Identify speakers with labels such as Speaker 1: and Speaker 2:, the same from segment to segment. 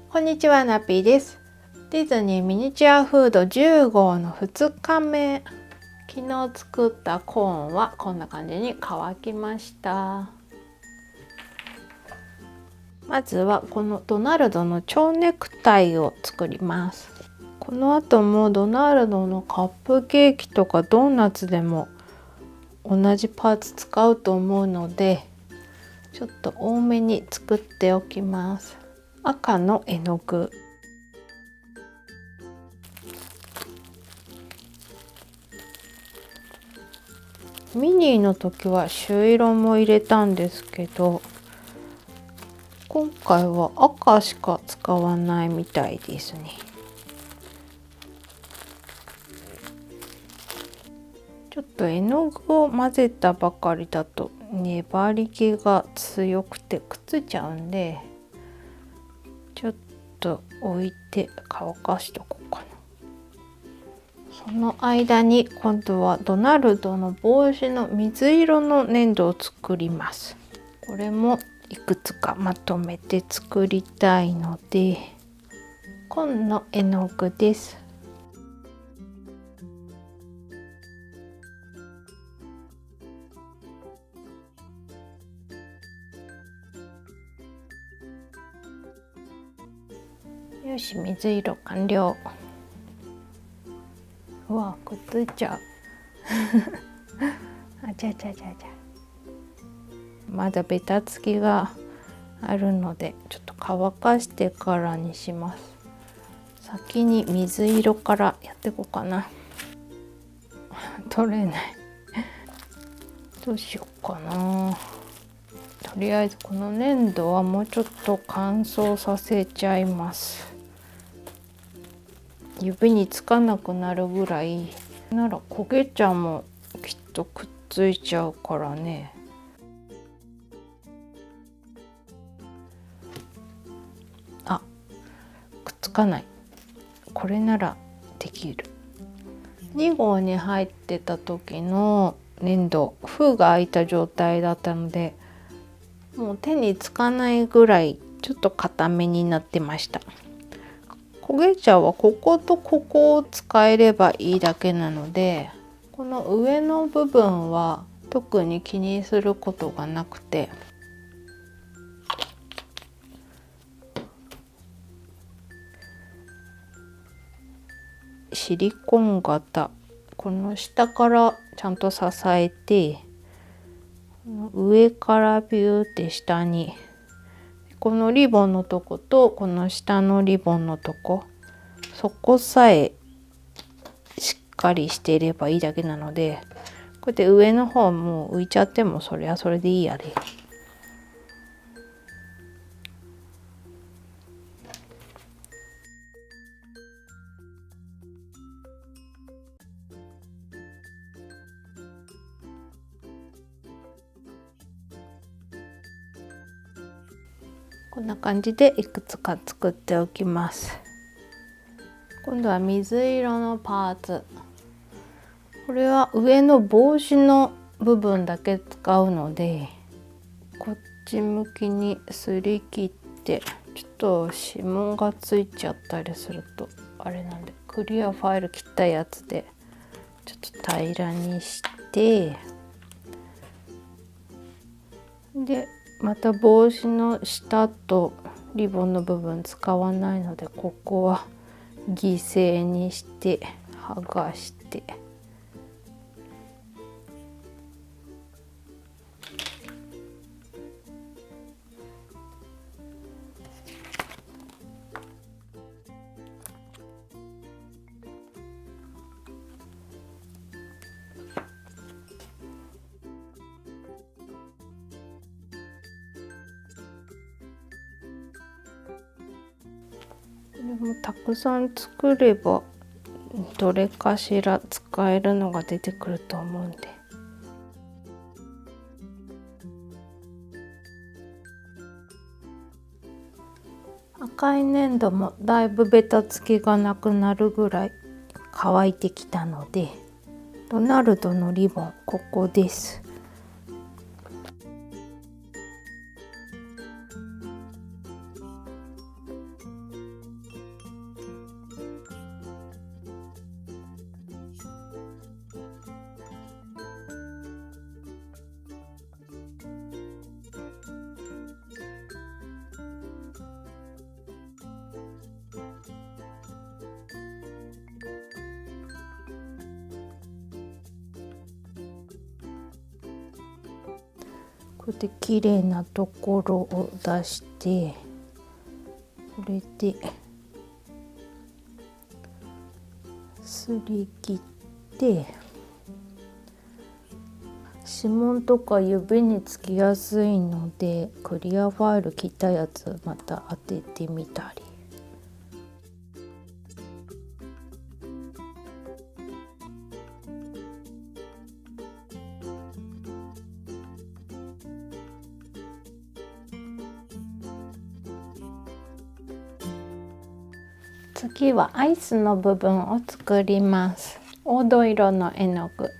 Speaker 1: こんにちは、ナピーです。ディズニーミニチュアフード10号の2日目。昨日作ったコーンはこんな感じに乾きました。まずはこのドナルドの蝶ネクタイを作ります。この後もドナルドのカップケーキとかドーナツでも同じパーツ使うと思うので、ちょっと多めに作っておきます。赤の絵の具、ミニーの時は朱色も入れたんですけど、今回は赤しか使わないみたいですね。ちょっと絵の具を混ぜたばかりだと粘り気が強くてくっついちゃうんで、ちょっと置いて乾かしとこうかな。その間に今度はドナルドの帽子の水色の粘土を作ります。これもいくつかまとめて作りたいので、紺の絵の具です。よし、水色完了。うわ、くっついちゃうあちゃちゃちゃちゃ。まだベタつきがあるのでちょっと乾かしてからにします。先に水色からやっていこうかな取れないどうしようかな。とりあえずこの粘土はもうちょっと乾燥させちゃいます。指につかなくなるぐらいなら焦げ茶もきっとくっついちゃうからね。あ、くっつかない。これならできる。2号に入ってた時の粘土、封が開いた状態だったので、もう手につかないぐらいちょっと固めになってました。焦げ茶はこことここを使えればいいだけなので、この上の部分は特に気にすることがなくて、シリコン型、この下からちゃんと支えて、上からビューって下に、このリボンのとことこの下のリボンのとこ、そこさえしっかりしていればいいだけなので、こうやって上の方も浮いちゃってもそれはそれでいいやで。こんな感じでいくつか作っておきます。今度は水色のパーツ。これは上の帽子の部分だけ使うので、こっち向きにすり切って、ちょっと指紋がついちゃったりするとあれなんで、クリアファイル切ったやつでちょっと平らにして、でまた帽子の下とリボンの部分使わないので、ここは犠牲にして剥がして、これもたくさん作ればどれかしら使えるのが出てくると思うんで。赤い粘土もだいぶベタつきがなくなるぐらい乾いてきたので、ドナルドのリボン、ここです。これで綺麗なところを出して、これですり切って、指紋とか指につきやすいのでクリアファイル切ったやつまた当ててみたり。次はアイスの部分を作ります。黄土色の絵の具。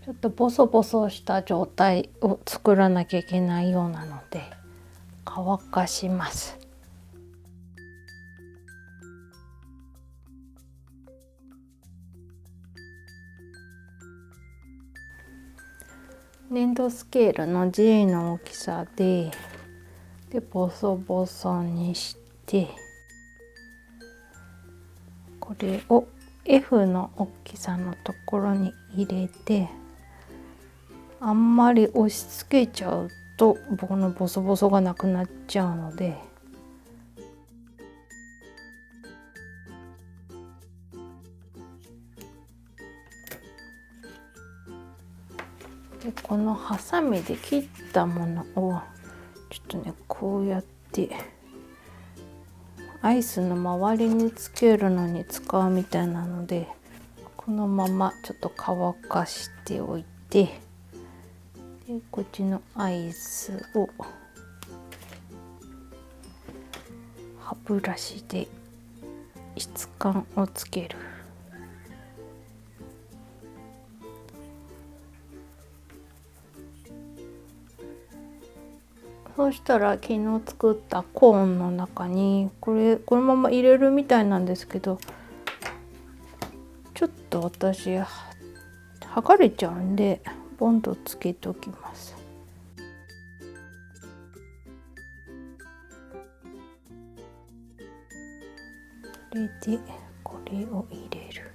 Speaker 1: ちょっとボソボソした状態を作らなきゃいけないようなので乾かします。粘土スケールの G の大きさでボソボソにして、これを F の大きさのところに入れて、あんまり押し付けちゃうとこのボソボソがなくなっちゃうので、このハサミで切ったものをちょっとね、こうやってアイスの周りにつけるのに使うみたいなので、このままちょっと乾かしておいて、でこっちのアイスを歯ブラシで質感をつける。そうしたら昨日作ったコーンの中にこのまま入れるみたいなんですけど、ちょっと私剥がれちゃうんでボンとつけておきます。これでこれを入れる。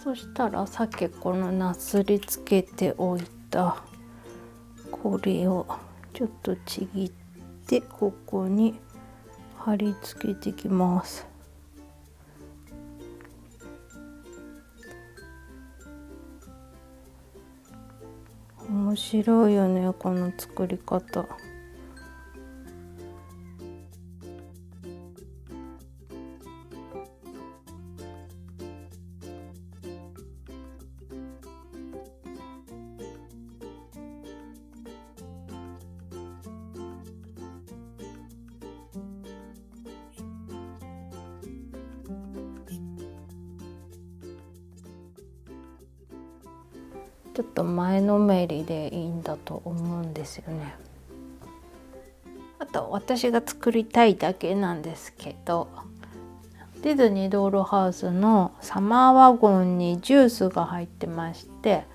Speaker 1: そしたらさっきこのなすりつけておいたこれをちょっとちぎってここに貼り付けていきます。面白いよね、この作り方。ちょっと前のめりでいいんだと思うんですよね。あと私が作りたいだけなんですけど、ディズニードールハウスのサマーワゴンにジュースが入ってまして、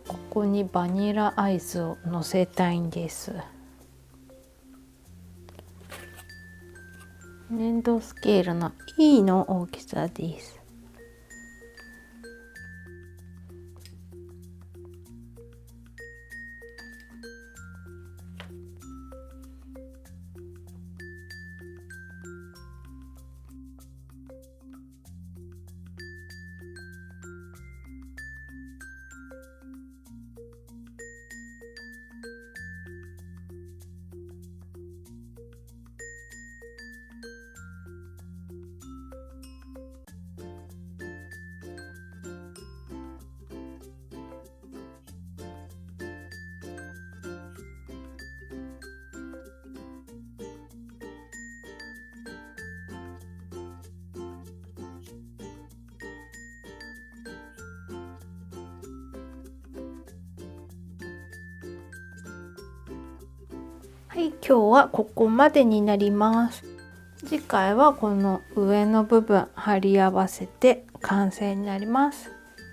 Speaker 1: ここにバニラアイスをのせたいんです。粘土スケールの E の大きさです。はい、今日はここまでになります。次回はこの上の部分貼り合わせて完成になります。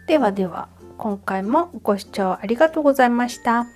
Speaker 1: ではでは、今回もご視聴ありがとうございました。